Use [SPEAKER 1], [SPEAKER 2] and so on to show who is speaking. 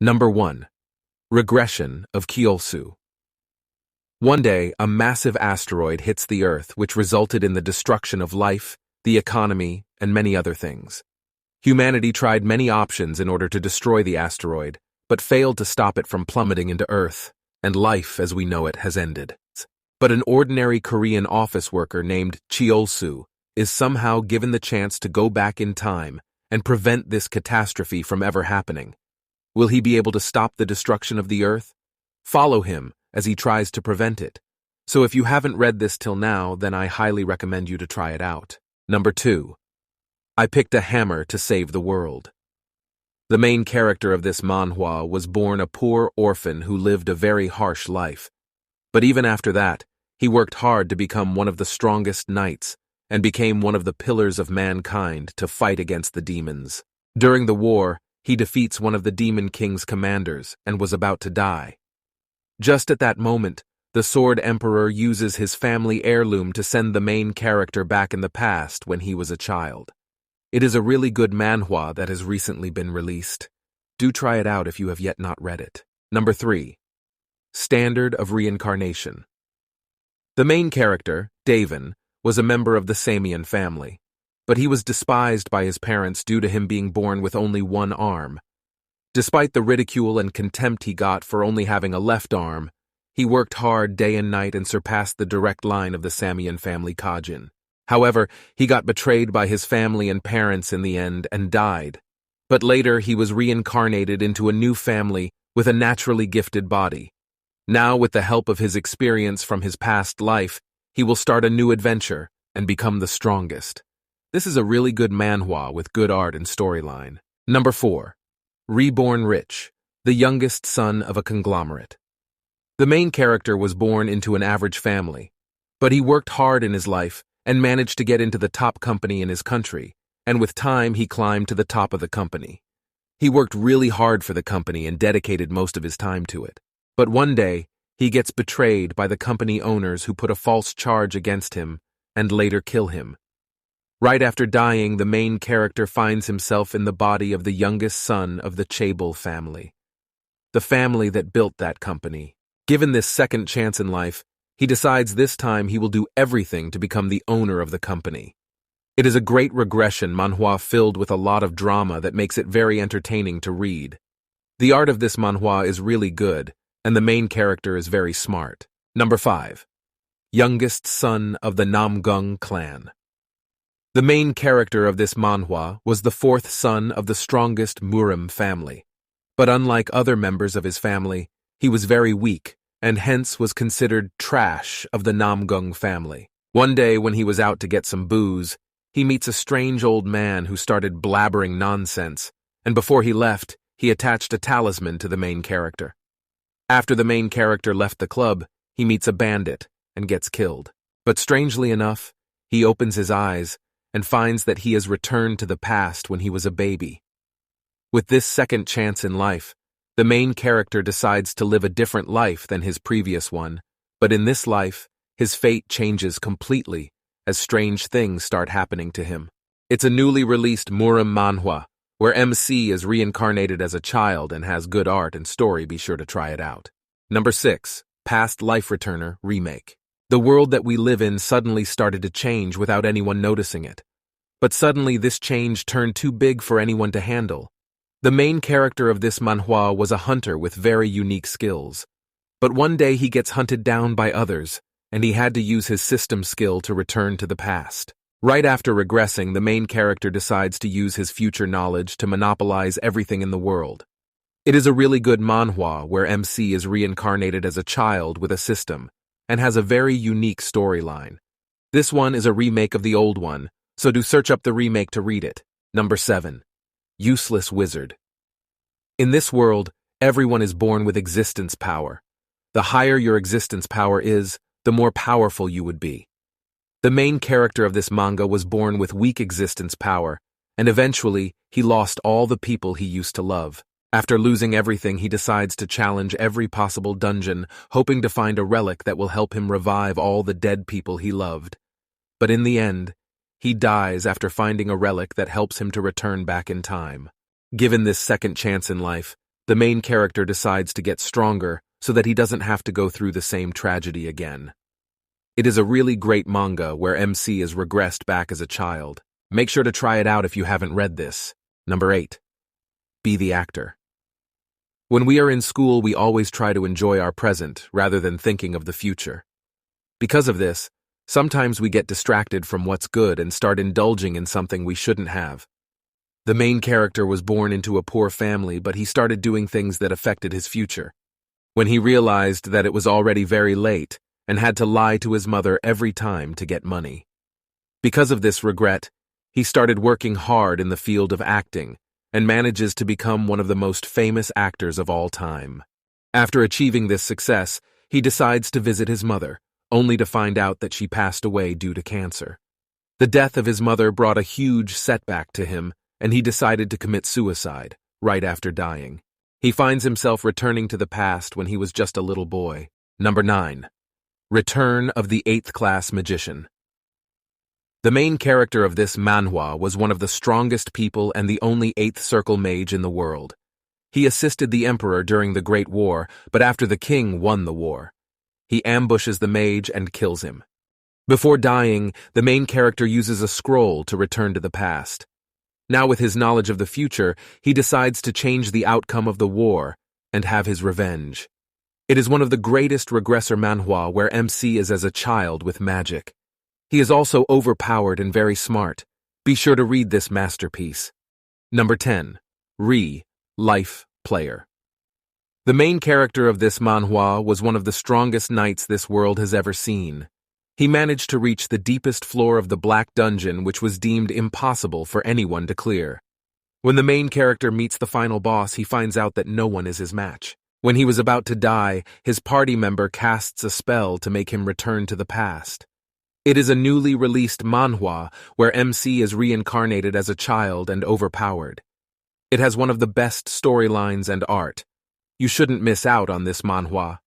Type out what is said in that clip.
[SPEAKER 1] Number 1. Regression of Kyolsu. One day, a massive asteroid hits the Earth, which resulted in the destruction of life, the economy, and many other things. Humanity tried many options in order to destroy the asteroid, but failed to stop it from plummeting into Earth, and life as we know it has ended. But an ordinary Korean office worker named Kyolsu is somehow given the chance to go back in time and prevent this catastrophe from ever happening. Will he be able to stop the destruction of the Earth? Follow him as he tries to prevent it. So if you haven't read this till now, then I highly recommend you to try it out. Number 2. I picked a hammer to save the world. The main character of this manhwa was born a poor orphan who lived a very harsh life. But even after that, he worked hard to become one of the strongest knights and became one of the pillars of mankind to fight against the demons. During the war, he defeats one of the Demon King's commanders and was about to die. Just at that moment, the Sword Emperor uses his family heirloom to send the main character back in the past when he was a child. It is a really good manhwa that has recently been released. Do try it out if you have yet not read it. Number 3. Standard of Reincarnation. The main character, Davin, was a member of the Samian family, but he was despised by his parents due to him being born with only one arm. Despite the ridicule and contempt he got for only having a left arm, he worked hard day and night and surpassed the direct line of the Samian family Kajin. However, he got betrayed by his family and parents in the end and died. But later he was reincarnated into a new family with a naturally gifted body. Now, with the help of his experience from his past life, he will start a new adventure and become the strongest. This is a really good manhwa with good art and storyline. Number 4. Reborn Rich, the youngest son of a conglomerate. The main character was born into an average family, but he worked hard in his life and managed to get into the top company in his country, and with time he climbed to the top of the company. He worked really hard for the company and dedicated most of his time to it. But one day, he gets betrayed by the company owners who put a false charge against him and later kill him. Right after dying, the main character finds himself in the body of the youngest son of the Chable family, the family that built that company. Given this second chance in life, he decides this time he will do everything to become the owner of the company. It is a great regression manhwa filled with a lot of drama that makes it very entertaining to read. The art of this manhwa is really good, and the main character is very smart. Number 5. Youngest son of the Namgung clan. The main character of this manhwa was the fourth son of the strongest Murim family. But unlike other members of his family, he was very weak, and hence was considered trash of the Namgung family. One day when he was out to get some booze, he meets a strange old man who started blabbering nonsense, and before he left, he attached a talisman to the main character. After the main character left the club, he meets a bandit and gets killed. But strangely enough, he opens his eyes and finds that he has returned to the past when he was a baby. With this second chance in life, the main character decides to live a different life than his previous one, but in this life, his fate changes completely as strange things start happening to him. It's a newly released Murim manhwa, where MC is reincarnated as a child and has good art and story. Be sure to try it out. Number 6. Past Life Returner Remake. The world that we live in suddenly started to change without anyone noticing it. But suddenly this change turned too big for anyone to handle. The main character of this manhwa was a hunter with very unique skills. But one day he gets hunted down by others, and he had to use his system skill to return to the past. Right after regressing, the main character decides to use his future knowledge to monopolize everything in the world. It is a really good manhwa where MC is reincarnated as a child with a system, and has a very unique storyline. This one is a remake of the old one, so do search up the remake to read it. Number 7. Useless Wizard. In this world, everyone is born with existence power. The higher your existence power is, the more powerful you would be. The main character of this manga was born with weak existence power, and eventually, he lost all the people he used to love. After losing everything, he decides to challenge every possible dungeon, hoping to find a relic that will help him revive all the dead people he loved. But in the end, he dies after finding a relic that helps him to return back in time. Given this second chance in life, The main character decides to get stronger so that he doesn't have to go through the same tragedy again. It is a really great manga where MC is regressed back as a child. Make sure to try it out if you haven't read this. Number 8. Be the actor. When we are in school, we always try to enjoy our present rather than thinking of the future. Because of this, sometimes we get distracted from what's good and start indulging in something we shouldn't have. The main character was born into a poor family, but he started doing things that affected his future. When he realized that it was already very late and had to lie to his mother every time to get money. Because of this regret, he started working hard in the field of acting and manages to become one of the most famous actors of all time. After achieving this success, he decides to visit his mother, only to find out that she passed away due to cancer. The death of his mother brought a huge setback to him, and he decided to commit suicide right after dying. He finds himself returning to the past when he was just a little boy. Number 9. Return of the 8th Class Magician. The main character of this manhwa was one of the strongest people and the only 8th Circle mage in the world. He assisted the emperor during the Great War, but after the king won the war, he ambushes the mage and kills him. Before dying, the main character uses a scroll to return to the past. Now with his knowledge of the future, he decides to change the outcome of the war and have his revenge. It is one of the greatest Regressor manhwa where MC is as a child with magic. He is also overpowered and very smart. Be sure to read this masterpiece. Number 10. Life Player. The main character of this manhwa was one of the strongest knights this world has ever seen. He managed to reach the deepest floor of the Black Dungeon, which was deemed impossible for anyone to clear. When the main character meets the final boss, he finds out that no one is his match. When he was about to die, his party member casts a spell to make him return to the past. It is a newly released manhwa where MC is reincarnated as a child and overpowered. It has one of the best storylines and art. You shouldn't miss out on this manhwa.